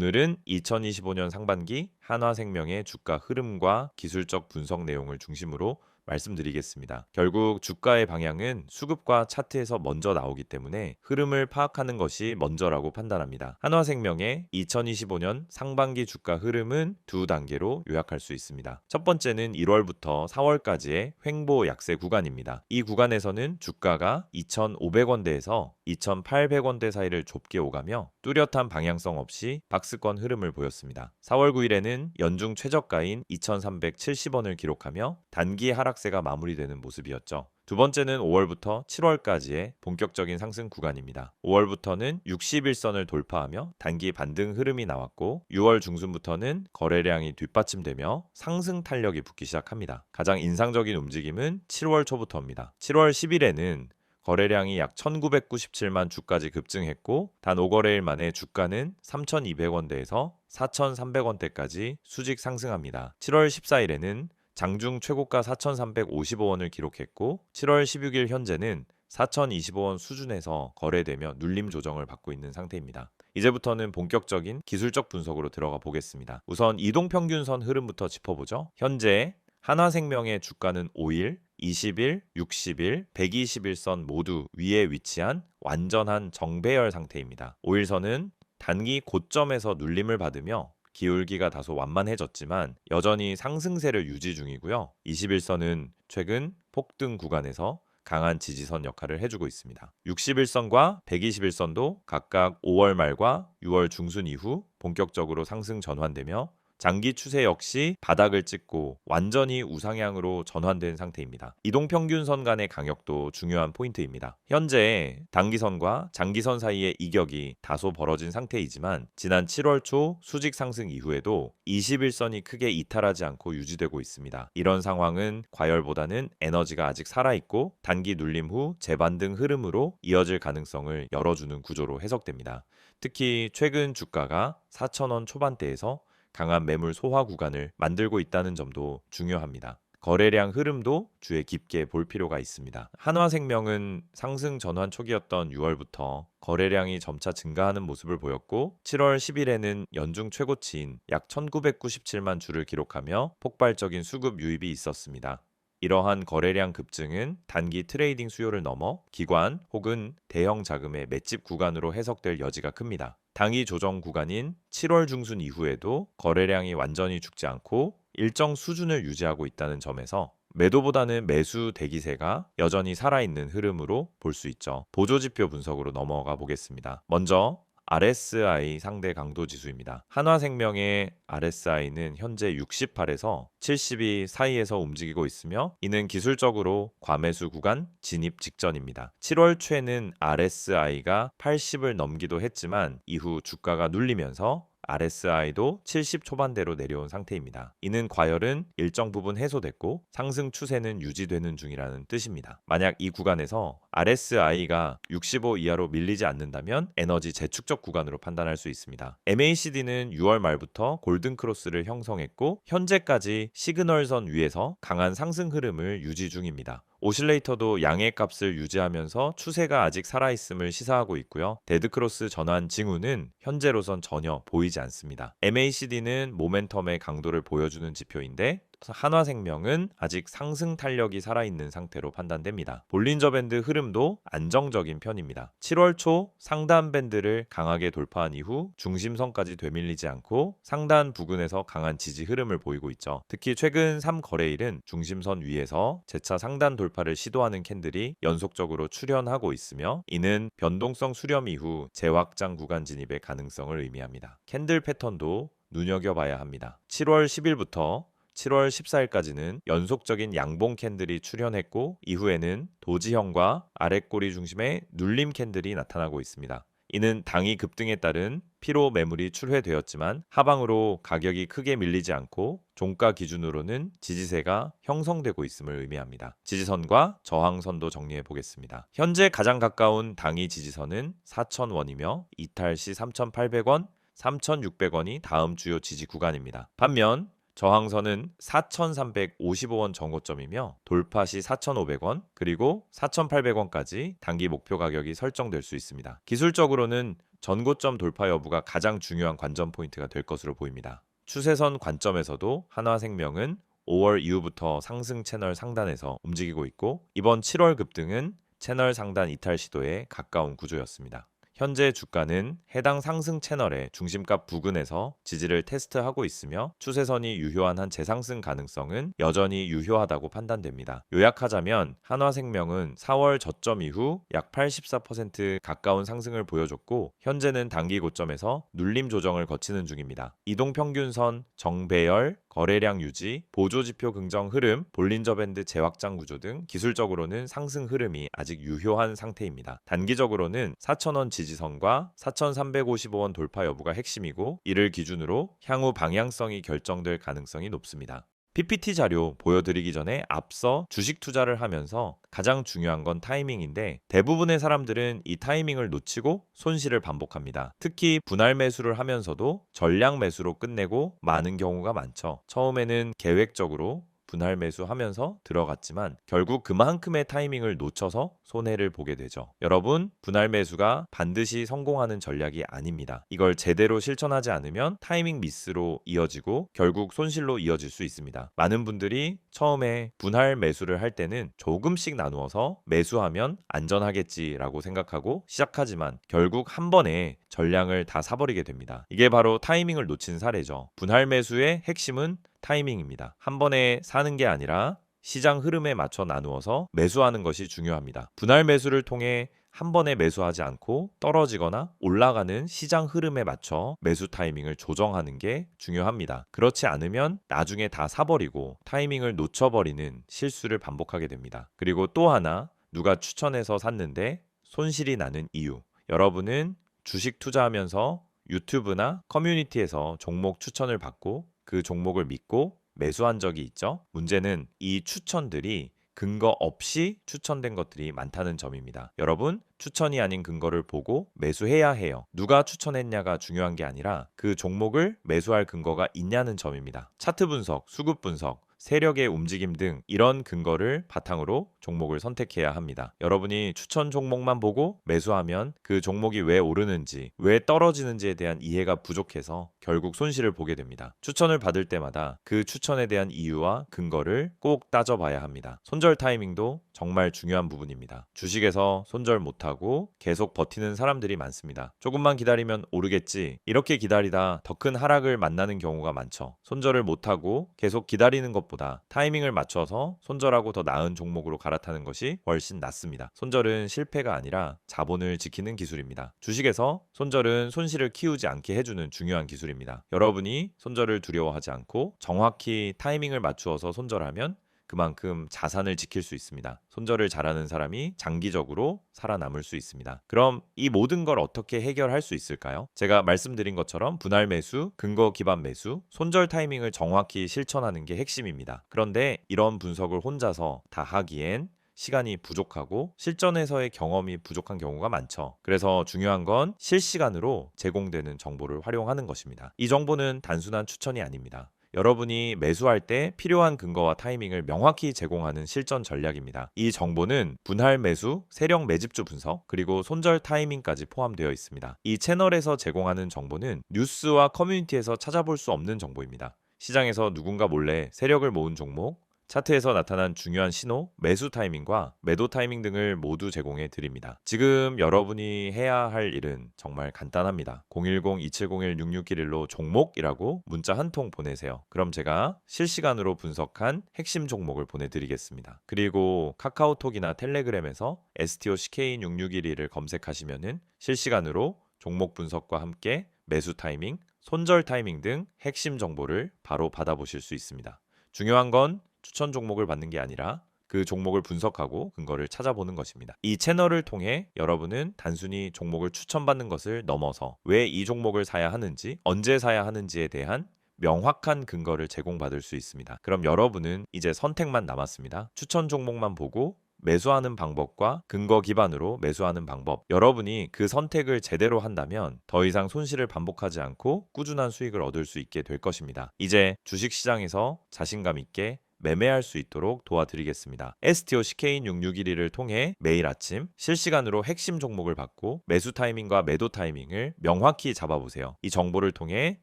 오늘은 2025년 상반기 한화생명의 주가 흐름과 기술적 분석 내용을 중심으로 말씀드리겠습니다. 결국 주가의 방향은 수급과 차트에서 먼저 나오기 때문에 흐름을 파악하는 것이 먼저라고 판단합니다. 한화생명의 2025년 상반기 주가 흐름은 두 단계로 요약할 수 있습니다. 첫 번째는 1월부터 4월까지의 횡보 약세 구간입니다. 이 구간에서는 주가가 2,500원대에서 2,800원대 사이를 좁게 오가며 뚜렷한 방향성 없이 박스권 흐름을 보였습니다. 4월 9일에는 연중 최저가인 2,370원을 기록하며 단기 하락세가 마무리되는 모습이었죠. 두 번째는 5월부터 7월까지의 본격적인 상승 구간입니다. 5월부터는 60일선을 돌파하며 단기 반등 흐름이 나왔고 6월 중순부터는 거래량이 뒷받침되며 상승 탄력이 붙기 시작합니다. 가장 인상적인 움직임은 7월 초부터입니다. 7월 10일에는 거래량이 약 1997만 주까지 급증했고 단 5거래일 만에 주가는 3,200원대에서 4,300원대까지 수직 상승합니다. 7월 14일에는 장중 최고가 4,355원을 기록했고 7월 16일 현재는 4,025원 수준에서 거래되며 눌림 조정을 받고 있는 상태입니다. 이제부터는 본격적인 기술적 분석으로 들어가 보겠습니다. 우선 이동평균선 흐름부터 짚어보죠. 현재 한화생명의 주가는 5일, 20일, 60일, 120일선 모두 위에 위치한 완전한 정배열 상태입니다. 5일선은 단기 고점에서 눌림을 받으며 기울기가 다소 완만해졌지만 여전히 상승세를 유지 중이고요. 21선은 최근 폭등 구간에서 강한 지지선 역할을 해주고 있습니다. 61선과 121선도 각각 5월 말과 6월 중순 이후 본격적으로 상승 전환되며 장기 추세 역시 바닥을 찍고 완전히 우상향으로 전환된 상태입니다. 이동평균선 간의 강역도 중요한 포인트입니다. 현재 단기선과 장기선 사이의 이격이 다소 벌어진 상태이지만 지난 7월 초 수직 상승 이후에도 21선이 크게 이탈하지 않고 유지되고 있습니다. 이런 상황은 과열보다는 에너지가 아직 살아있고 단기 눌림 후 재반등 흐름으로 이어질 가능성을 열어주는 구조로 해석됩니다. 특히 최근 주가가 4,000원 초반대에서 강한 매물 소화 구간을 만들고 있다는 점도 중요합니다. 거래량 흐름도 주에 깊게 볼 필요가 있습니다. 한화생명은 상승 전환 초기였던 6월부터 거래량이 점차 증가하는 모습을 보였고 7월 10일에는 연중 최고치인 약 1997만 주를 기록하며 폭발적인 수급 유입이 있었습니다. 이러한 거래량 급증은 단기 트레이딩 수요를 넘어 기관 혹은 대형 자금의 맷집 구간으로 해석될 여지가 큽니다. 당위 조정 구간인 7월 중순 이후에도 거래량이 완전히 죽지 않고 일정 수준을 유지하고 있다는 점에서 매도보다는 매수 대기세가 여전히 살아있는 흐름으로 볼 수 있죠. 보조지표 분석으로 넘어가 보겠습니다. 먼저 RSI 상대 강도 지수입니다. 한화생명의 RSI는 현재 68에서 72 사이에서 움직이고 있으며 이는 기술적으로 과매수 구간 진입 직전입니다. 7월 초에는 RSI가 80을 넘기도 했지만 이후 주가가 눌리면서 RSI도 70 초반대로 내려온 상태입니다. 이는 과열은 일정 부분 해소됐고 상승 추세는 유지되는 중이라는 뜻입니다. 만약 이 구간에서 RSI가 65 이하로 밀리지 않는다면 에너지 재축적 구간으로 판단할 수 있습니다. MACD는 6월 말부터 골든 크로스를 형성했고 현재까지 시그널선 위에서 강한 상승 흐름을 유지 중입니다. 오실레이터도 양의 값을 유지하면서 추세가 아직 살아있음을 시사하고 있고요. 데드크로스 전환 징후는 현재로선 전혀 보이지 않습니다. MACD는 모멘텀의 강도를 보여주는 지표인데 한화생명은 아직 상승 탄력이 살아있는 상태로 판단됩니다. 볼린저 밴드 흐름도 안정적인 편입니다. 7월 초 상단 밴드를 강하게 돌파한 이후 중심선까지 되밀리지 않고 상단 부근에서 강한 지지 흐름을 보이고 있죠. 특히 최근 3거래일은 중심선 위에서 재차 상단 돌파를 시도하는 캔들이 연속적으로 출현하고 있으며 이는 변동성 수렴 이후 재확장 구간 진입의 가능성을 의미합니다. 캔들 패턴도 눈여겨봐야 합니다. 7월 10일부터 7월 14일까지는 연속적인 양봉 캔들이 출현했고 이후에는 도지형과 아랫꼬리 중심의 눌림 캔들이 나타나고 있습니다. 이는 당이 급등에 따른 피로 매물이 출회되었지만 하방으로 가격이 크게 밀리지 않고 종가 기준으로는 지지세가 형성되고 있음을 의미합니다. 지지선과 저항선도 정리해 보겠습니다. 현재 가장 가까운 당위 지지선은 4,000원이며 이탈 시 3,800원, 3,600원이 다음 주요 지지 구간입니다. 반면 저항선은 4,355원 정고점이며 돌파 시 4,500원 그리고 4,800원까지 단기 목표 가격이 설정될 수 있습니다. 기술적으로는 전고점 돌파 여부가 가장 중요한 관전 포인트가 될 것으로 보입니다. 추세선 관점에서도 한화생명은 5월 이후부터 상승 채널 상단에서 움직이고 있고 이번 7월 급등은 채널 상단 이탈 시도에 가까운 구조였습니다. 현재 주가는 해당 상승 채널의 중심값 부근에서 지지를 테스트하고 있으며 추세선이 유효한 한 재상승 가능성은 여전히 유효하다고 판단됩니다. 요약하자면 한화생명은 4월 저점 이후 약 84% 가까운 상승을 보여줬고 현재는 단기 고점에서 눌림 조정을 거치는 중입니다. 이동평균선, 정배열, 거래량 유지, 보조지표 긍정 흐름, 볼린저 밴드 재확장 구조 등 기술적으로는 상승 흐름이 아직 유효한 상태입니다. 단기적으로는 4,000원 지지선과 4,355원 돌파 여부가 핵심이고 이를 기준으로 향후 방향성이 결정될 가능성이 높습니다. PPT 자료 보여드리기 전에 앞서 주식 투자를 하면서 가장 중요한 건 타이밍인데 대부분의 사람들은 이 타이밍을 놓치고 손실을 반복합니다. 특히 분할 매수를 하면서도 전량 매수로 끝내고 마는 경우가 많죠. 처음에는 계획적으로 분할 매수하면서 들어갔지만 결국 그만큼의 타이밍을 놓쳐서 손해를 보게 되죠. 여러분, 분할 매수가 반드시 성공하는 전략이 아닙니다. 이걸 제대로 실천하지 않으면 타이밍 미스로 이어지고 결국 손실로 이어질 수 있습니다. 많은 분들이 처음에 분할 매수를 할 때는 조금씩 나누어서 매수하면 안전하겠지라고 생각하고 시작하지만 결국 한 번에 전량을 다 사버리게 됩니다. 이게 바로 타이밍을 놓친 사례죠. 분할 매수의 핵심은 타이밍입니다. 한 번에 사는 게 아니라 시장 흐름에 맞춰 나누어서 매수하는 것이 중요합니다. 분할 매수를 통해 한 번에 매수하지 않고 떨어지거나 올라가는 시장 흐름에 맞춰 매수 타이밍을 조정하는 게 중요합니다. 그렇지 않으면 나중에 다 사버리고 타이밍을 놓쳐버리는 실수를 반복하게 됩니다. 그리고 또 하나, 누가 추천해서 샀는데 손실이 나는 이유. 여러분은 주식 투자하면서 유튜브나 커뮤니티에서 종목 추천을 받고 그 종목을 믿고 매수한 적이 있죠. 문제는 이 추천들이 근거 없이 추천된 것들이 많다는 점입니다. 여러분, 추천이 아닌 근거를 보고 매수해야 해요. 누가 추천했냐가 중요한 게 아니라 그 종목을 매수할 근거가 있냐는 점입니다. 차트 분석, 수급 분석, 세력의 움직임 등 이런 근거를 바탕으로 종목을 선택해야 합니다. 여러분이 추천 종목만 보고 매수하면 그 종목이 왜 오르는지, 왜 떨어지는지에 대한 이해가 부족해서 결국 손실을 보게 됩니다. 추천을 받을 때마다 그 추천에 대한 이유와 근거를 꼭 따져봐야 합니다. 손절 타이밍도 정말 중요한 부분입니다. 주식에서 손절 못하고 계속 버티는 사람들이 많습니다. 조금만 기다리면 오르겠지. 이렇게 기다리다 더 큰 하락을 만나는 경우가 많죠. 손절을 못하고 계속 기다리는 것보다 타이밍을 맞춰서 손절하고 더 나은 종목으로 갈아타는 것이 훨씬 낫습니다. 손절은 실패가 아니라 자본을 지키는 기술입니다. 주식에서 손절은 손실을 키우지 않게 해주는 중요한 기술입니다. 여러분이 손절을 두려워하지 않고 정확히 타이밍을 맞추어서 손절하면 그만큼 자산을 지킬 수 있습니다. 손절을 잘하는 사람이 장기적으로 살아남을 수 있습니다. 그럼 이 모든 걸 어떻게 해결할 수 있을까요? 제가 말씀드린 것처럼 분할 매수, 근거 기반 매수, 손절 타이밍을 정확히 실천하는 게 핵심입니다. 그런데 이런 분석을 혼자서 다 하기엔 시간이 부족하고 실전에서의 경험이 부족한 경우가 많죠. 그래서 중요한 건 실시간으로 제공되는 정보를 활용하는 것입니다. 이 정보는 단순한 추천이 아닙니다. 여러분이 매수할 때 필요한 근거와 타이밍을 명확히 제공하는 실전 전략입니다. 이 정보는 분할 매수, 세력 매집주 분석, 그리고 손절 타이밍까지 포함되어 있습니다. 이 채널에서 제공하는 정보는 뉴스와 커뮤니티에서 찾아볼 수 없는 정보입니다. 시장에서 누군가 몰래 세력을 모은 종목, 차트에서 나타난 중요한 신호, 매수 타이밍과 매도 타이밍 등을 모두 제공해 드립니다. 지금 여러분이 해야 할 일은 정말 간단합니다. 010-2701-6611로 종목이라고 문자 한 통 보내세요. 그럼 제가 실시간으로 분석한 핵심 종목을 보내드리겠습니다. 그리고 카카오톡이나 텔레그램에서 STOCK인6611을 검색하시면은 실시간으로 종목 분석과 함께 매수 타이밍, 손절 타이밍 등 핵심 정보를 바로 받아보실 수 있습니다. 중요한 건 추천 종목을 받는 게 아니라 그 종목을 분석하고 근거를 찾아보는 것입니다. 이 채널을 통해 여러분은 단순히 종목을 추천받는 것을 넘어서 왜 이 종목을 사야 하는지, 언제 사야 하는지에 대한 명확한 근거를 제공받을 수 있습니다. 그럼 여러분은 이제 선택만 남았습니다. 추천 종목만 보고 매수하는 방법과 근거 기반으로 매수하는 방법. 여러분이 그 선택을 제대로 한다면 더 이상 손실을 반복하지 않고 꾸준한 수익을 얻을 수 있게 될 것입니다. 이제 주식시장에서 자신감 있게 매매할 수 있도록 도와드리겠습니다. STO CK6611을 통해 매일 아침 실시간으로 핵심 종목을 받고 매수 타이밍과 매도 타이밍을 명확히 잡아보세요. 이 정보를 통해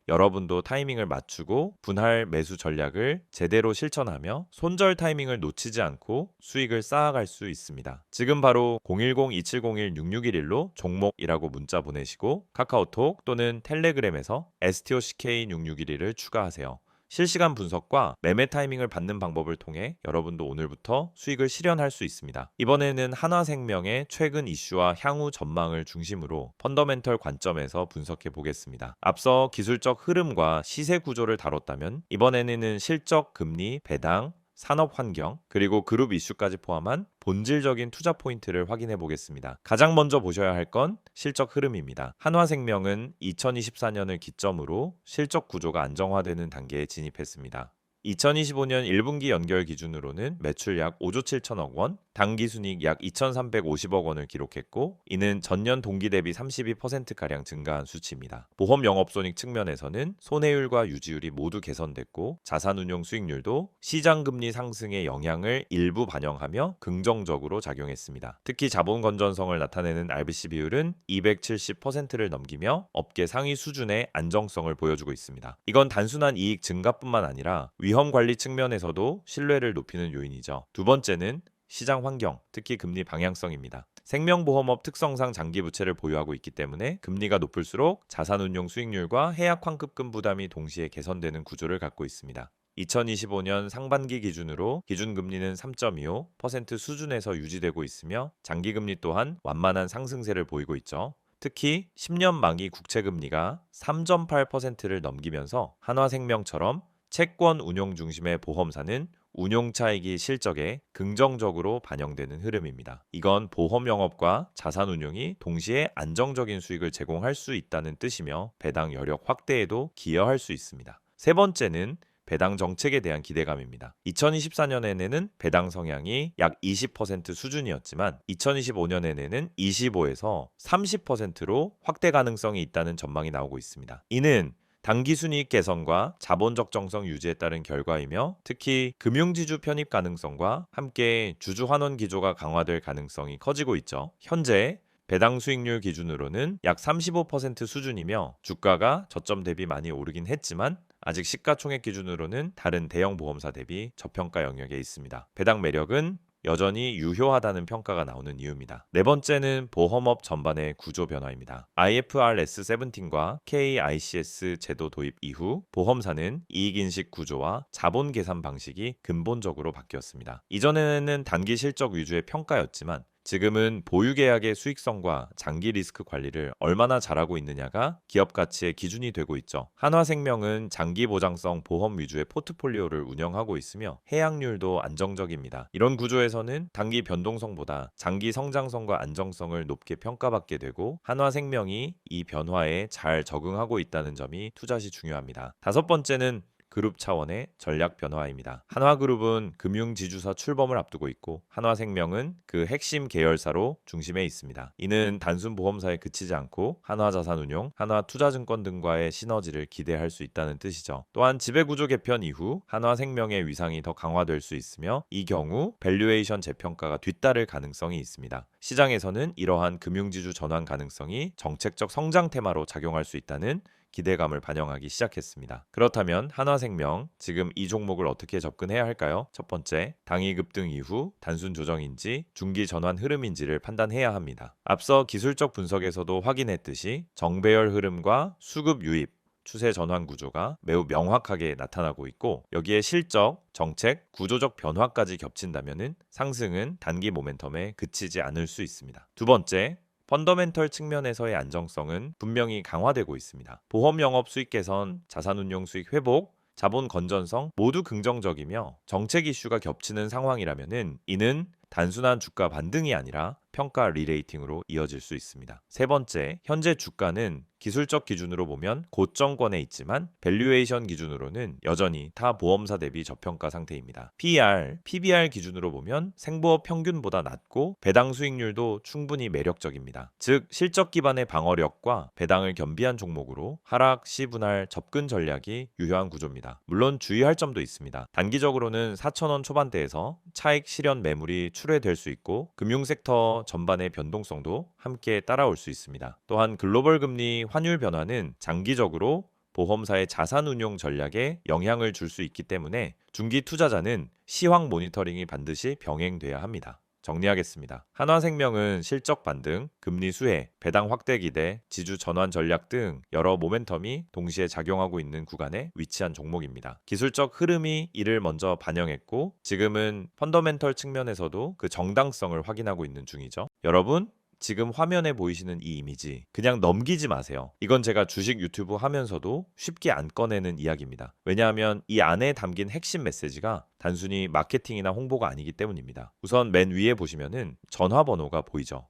여러분도 타이밍을 맞추고 분할 매수 전략을 제대로 실천하며 손절 타이밍을 놓치지 않고 수익을 쌓아갈 수 있습니다. 지금 바로 010-2701-6611로 종목이라고 문자 보내시고 카카오톡 또는 텔레그램에서 STOCK6611을 추가하세요. 실시간 분석과 매매 타이밍을 받는 방법을 통해 여러분도 오늘부터 수익을 실현할 수 있습니다. 이번에는 한화생명의 최근 이슈와 향후 전망을 중심으로 펀더멘털 관점에서 분석해 보겠습니다. 앞서 기술적 흐름과 시세 구조를 다뤘다면 이번에는 실적, 금리, 배당, 산업 환경, 그리고 그룹 이슈까지 포함한 본질적인 투자 포인트를 확인해 보겠습니다. 가장 먼저 보셔야 할 건 실적 흐름입니다. 한화생명은 2024년을 기점으로 실적 구조가 안정화되는 단계에 진입했습니다. 2025년 1분기 연결 기준으로는 매출 약 5조 7천억 원, 당기순이익 약 2,350억 원을 기록했고 이는 전년 동기 대비 32%가량 증가한 수치입니다. 보험 영업손익 측면에서는 손해율과 유지율이 모두 개선됐고 자산운용 수익률도 시장금리 상승의 영향을 일부 반영하며 긍정적으로 작용했습니다. 특히 자본 건전성을 나타내는 RBC 비율은 270%를 넘기며 업계 상위 수준의 안정성을 보여주고 있습니다. 이건 단순한 이익 증가뿐만 아니라 위험 관리 측면에서도 신뢰를 높이는 요인이죠. 두 번째는 시장 환경, 특히 금리 방향성입니다. 생명보험업 특성상 장기 부채를 보유하고 있기 때문에 금리가 높을수록 자산운용 수익률과 해약 환급금 부담이 동시에 개선되는 구조를 갖고 있습니다. 2025년 상반기 기준으로 기준금리는 3.25% 수준에서 유지되고 있으며 장기금리 또한 완만한 상승세를 보이고 있죠. 특히 10년 만기 국채금리가 3.8%를 넘기면서 한화생명처럼 채권 운용 중심의 보험사는 운용 차익이 실적에 긍정적으로 반영되는 흐름입니다. 이건 보험 영업과 자산 운용이 동시에 안정적인 수익을 제공할 수 있다는 뜻이며 배당 여력 확대에도 기여할 수 있습니다. 세 번째는 배당 정책에 대한 기대감입니다. 2024년에는 배당 성향이 약 20% 수준이었지만 2025년에는 25에서 30%로 확대 가능성이 있다는 전망이 나오고 있습니다. 이는 당기순이익 개선과 자본 적정성 유지에 따른 결과이며 특히 금융지주 편입 가능성과 함께 주주 환원 기조가 강화될 가능성이 커지고 있죠. 현재 배당 수익률 기준으로는 약 35% 수준이며 주가가 저점 대비 많이 오르긴 했지만 아직 시가총액 기준으로는 다른 대형 보험사 대비 저평가 영역에 있습니다. 배당 매력은 여전히 유효하다는 평가가 나오는 이유입니다. 네 번째는 보험업 전반의 구조 변화입니다. IFRS 17과 KICS 제도 도입 이후 보험사는 이익인식 구조와 자본 계산 방식이 근본적으로 바뀌었습니다. 이전에는 단기 실적 위주의 평가였지만 지금은 보유계약의 수익성과 장기 리스크 관리를 얼마나 잘하고 있느냐가 기업 가치의 기준이 되고 있죠. 한화생명은 장기 보장성 보험 위주의 포트폴리오를 운영하고 있으며 해약률도 안정적입니다. 이런 구조에서는 단기 변동성보다 장기 성장성과 안정성을 높게 평가받게 되고 한화생명이 이 변화에 잘 적응하고 있다는 점이 투자 시 중요합니다. 다섯 번째는 그룹 차원의 전략 변화입니다. 한화그룹은 금융지주사 출범을 앞두고 있고 한화생명은 그 핵심 계열사로 중심에 있습니다. 이는 단순 보험사에 그치지 않고 한화자산운용, 한화투자증권 등과의 시너지를 기대할 수 있다는 뜻이죠. 또한 지배구조 개편 이후 한화생명의 위상이 더 강화될 수 있으며 이 경우 밸류에이션 재평가가 뒤따를 가능성이 있습니다. 시장에서는 이러한 금융지주 전환 가능성이 정책적 성장 테마로 작용할 수 있다는 기대감을 반영하기 시작했습니다. 그렇다면 한화생명, 지금 이 종목을 어떻게 접근해야 할까요? 첫 번째, 당일 급등 이후 단순 조정인지 중기 전환 흐름인지를 판단해야 합니다. 앞서 기술적 분석에서도 확인했듯이 정배열 흐름과 수급 유입, 추세 전환 구조가 매우 명확하게 나타나고 있고 여기에 실적, 정책, 구조적 변화까지 겹친다면 상승은 단기 모멘텀에 그치지 않을 수 있습니다. 두 번째, 펀더멘털 측면에서의 안정성은 분명히 강화되고 있습니다. 보험 영업 수익 개선, 자산운용 수익 회복, 자본 건전성 모두 긍정적이며 정책 이슈가 겹치는 상황이라면 이는 단순한 주가 반등이 아니라 평가 리레이팅으로 이어질 수 있습니다. 세 번째, 현재 주가는 기술적 기준으로 보면 고점권에 있지만 밸류에이션 기준으로는 여전히 타 보험사 대비 저평가 상태입니다. PER, PBR 기준으로 보면 생보험 평균보다 낮고 배당 수익률도 충분히 매력적입니다. 즉 실적 기반의 방어력과 배당을 겸비한 종목으로 하락, 시분할, 접근 전략이 유효한 구조입니다. 물론 주의할 점도 있습니다. 단기적으로는 4,000원 초반대에서 차익 실현 매물이 출회될 수 있고 금융섹터 전반의 변동성도 함께 따라올 수 있습니다. 또한 글로벌 금리 환율 변화는 장기적으로 보험사의 자산 운용 전략에 영향을 줄 수 있기 때문에 중기 투자자는 시황 모니터링이 반드시 병행돼야 합니다. 정리하겠습니다. 한화생명은 실적 반등, 금리 수혜, 배당 확대 기대, 지주 전환 전략 등 여러 모멘텀이 동시에 작용하고 있는 구간에 위치한 종목입니다. 기술적 흐름이 이를 먼저 반영했고 지금은 펀더멘털 측면에서도 그 정당성을 확인하고 있는 중이죠. 여러분, 지금 화면에 보이시는 이 이미지 그냥 넘기지 마세요. 이건 제가 주식 유튜브 하면서도 쉽게 안 꺼내는 이야기입니다. 왜냐하면 이 안에 담긴 핵심 메시지가 단순히 마케팅이나 홍보가 아니기 때문입니다. 우선 맨 위에 보시면은 전화번호가 보이죠.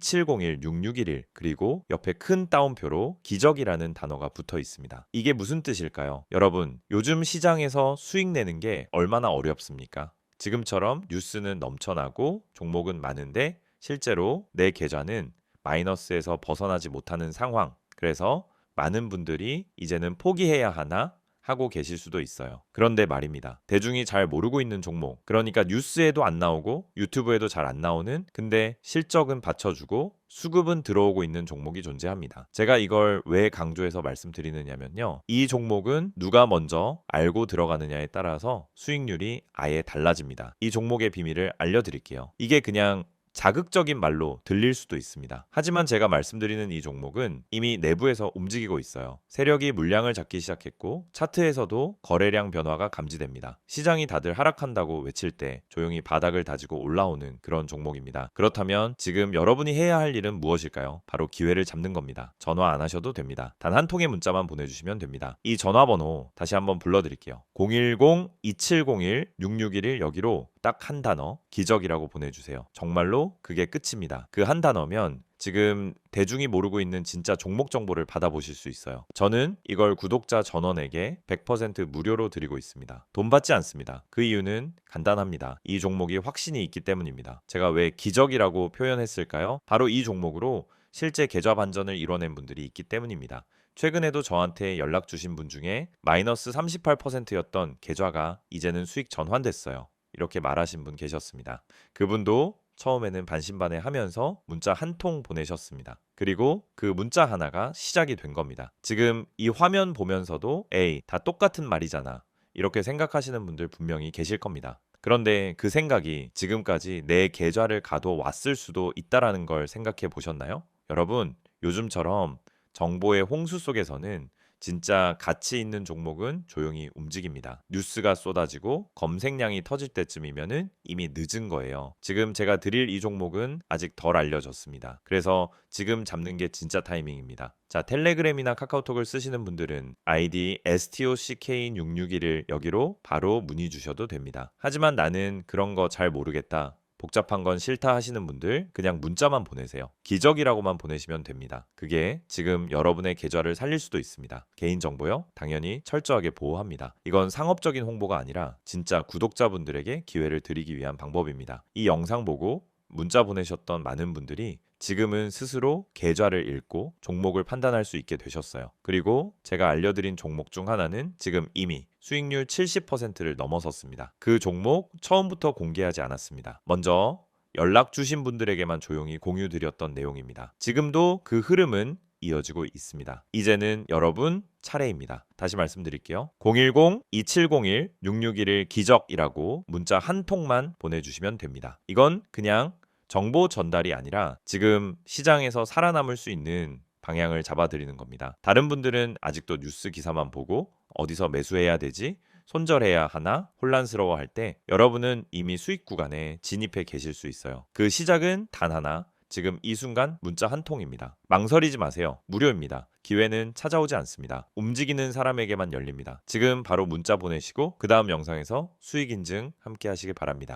010-2701-6611 그리고 옆에 큰 따옴표로 기적이라는 단어가 붙어 있습니다. 이게 무슨 뜻일까요? 여러분, 요즘 시장에서 수익 내는 게 얼마나 어렵습니까? 지금처럼 뉴스는 넘쳐나고 종목은 많은데 실제로 내 계좌는 마이너스에서 벗어나지 못하는 상황. 그래서 많은 분들이 이제는 포기해야 하나 하고 계실 수도 있어요. 그런데 말입니다. 대중이 잘 모르고 있는 종목. 그러니까 뉴스에도 안 나오고 유튜브에도 잘 안 나오는 근데 실적은 받쳐주고 수급은 들어오고 있는 종목이 존재합니다. 제가 이걸 왜 강조해서 말씀드리느냐면요. 이 종목은 누가 먼저 알고 들어가느냐에 따라서 수익률이 아예 달라집니다. 이 종목의 비밀을 알려드릴게요. 이게 그냥 자극적인 말로 들릴 수도 있습니다. 하지만 제가 말씀드리는 이 종목은 이미 내부에서 움직이고 있어요. 세력이 물량을 잡기 시작했고 차트에서도 거래량 변화가 감지됩니다. 시장이 다들 하락한다고 외칠 때 조용히 바닥을 다지고 올라오는 그런 종목입니다. 그렇다면 지금 여러분이 해야 할 일은 무엇일까요? 바로 기회를 잡는 겁니다. 전화 안 하셔도 됩니다. 단 한 통의 문자만 보내주시면 됩니다. 이 전화번호 다시 한번 불러드릴게요. 010-2701-6611 여기로 딱 한 단어 기적이라고 보내주세요. 정말로 그게 끝입니다. 그 한 단어면 지금 대중이 모르고 있는 진짜 종목 정보를 받아보실 수 있어요. 저는 이걸 구독자 전원에게 100% 무료로 드리고 있습니다. 돈 받지 않습니다. 그 이유는 간단합니다. 이 종목이 확신이 있기 때문입니다. 제가 왜 기적이라고 표현했을까요? 바로 이 종목으로 실제 계좌 반전을 이뤄낸 분들이 있기 때문입니다. 최근에도 저한테 연락 주신 분 중에 마이너스 38%였던 계좌가 이제는 수익 전환됐어요. 이렇게 말하신 분 계셨습니다. 그분도 처음에는 반신반의하면서 문자 한 통 보내셨습니다. 그리고 그 문자 하나가 시작이 된 겁니다. 지금 이 화면 보면서도 에이, 다 똑같은 말이잖아. 이렇게 생각하시는 분들 분명히 계실 겁니다. 그런데 그 생각이 지금까지 내 계좌를 가둬왔을 수도 있다라는 걸 생각해 보셨나요? 여러분, 요즘처럼 정보의 홍수 속에서는 진짜 가치 있는 종목은 조용히 움직입니다. 뉴스가 쏟아지고 검색량이 터질 때쯤이면은 이미 늦은 거예요. 지금 제가 드릴 이 종목은 아직 덜 알려졌습니다. 그래서 지금 잡는 게 진짜 타이밍입니다. 자, 텔레그램이나 카카오톡을 쓰시는 분들은 아이디 STOCK661을 여기로 바로 문의 주셔도 됩니다. 하지만 나는 그런 거 잘 모르겠다. 복잡한 건 싫다 하시는 분들 그냥 문자만 보내세요. 기적이라고만 보내시면 됩니다. 그게 지금 여러분의 계좌를 살릴 수도 있습니다. 개인정보요? 당연히 철저하게 보호합니다. 이건 상업적인 홍보가 아니라 진짜 구독자분들에게 기회를 드리기 위한 방법입니다. 이 영상 보고 문자 보내셨던 많은 분들이 지금은 스스로 계좌를 읽고 종목을 판단할 수 있게 되셨어요. 그리고 제가 알려드린 종목 중 하나는 지금 이미 수익률 70%를 넘어섰습니다. 그 종목 처음부터 공개하지 않았습니다. 먼저 연락 주신 분들에게만 조용히 공유드렸던 내용입니다. 지금도 그 흐름은 이어지고 있습니다. 이제는 여러분 차례입니다. 다시 말씀드릴게요. 010-2701-6611 기적이라고 문자 한 통만 보내주시면 됩니다. 이건 그냥 정보 전달이 아니라 지금 시장에서 살아남을 수 있는 방향을 잡아드리는 겁니다. 다른 분들은 아직도 뉴스 기사만 보고 어디서 매수해야 되지? 손절해야 하나? 혼란스러워할 때 여러분은 이미 수익 구간에 진입해 계실 수 있어요. 그 시작은 단 하나, 지금 이 순간 문자 한 통입니다. 망설이지 마세요. 무료입니다. 기회는 찾아오지 않습니다. 움직이는 사람에게만 열립니다. 지금 바로 문자 보내시고 그 다음 영상에서 수익 인증 함께 하시길 바랍니다.